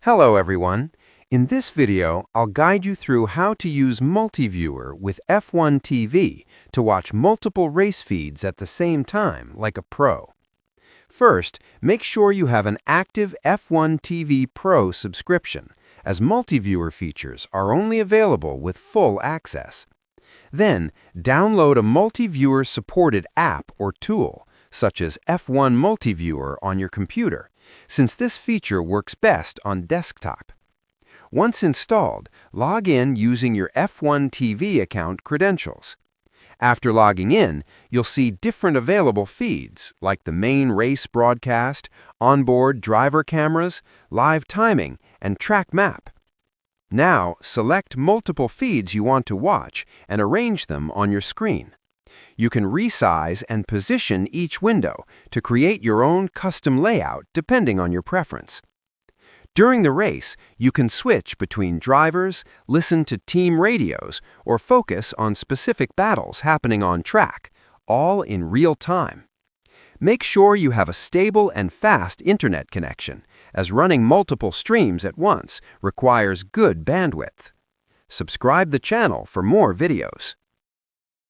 Hello everyone. In this video, I'll guide you through how to use Multiviewer with F1 TV to watch multiple race feeds at the same time like a pro. First, make sure you have an active F1 TV Pro subscription, as Multiviewer features are only available with full access. Then, download a Multiviewer-supported app or tool, such as F1 Multiviewer on your computer, since this feature works best on desktop. Once installed, log in using your F1 TV account credentials. After logging in, you'll see different available feeds, like the main race broadcast, onboard driver cameras, live timing, and track map. Now, select multiple feeds you want to watch and arrange them on your screen. You can resize and position each window to create your own custom layout depending on your preference. During the race, you can switch between drivers, listen to team radios, or focus on specific battles happening on track, all in real time. Make sure you have a stable and fast internet connection, as running multiple streams at once requires good bandwidth. Subscribe the channel for more videos.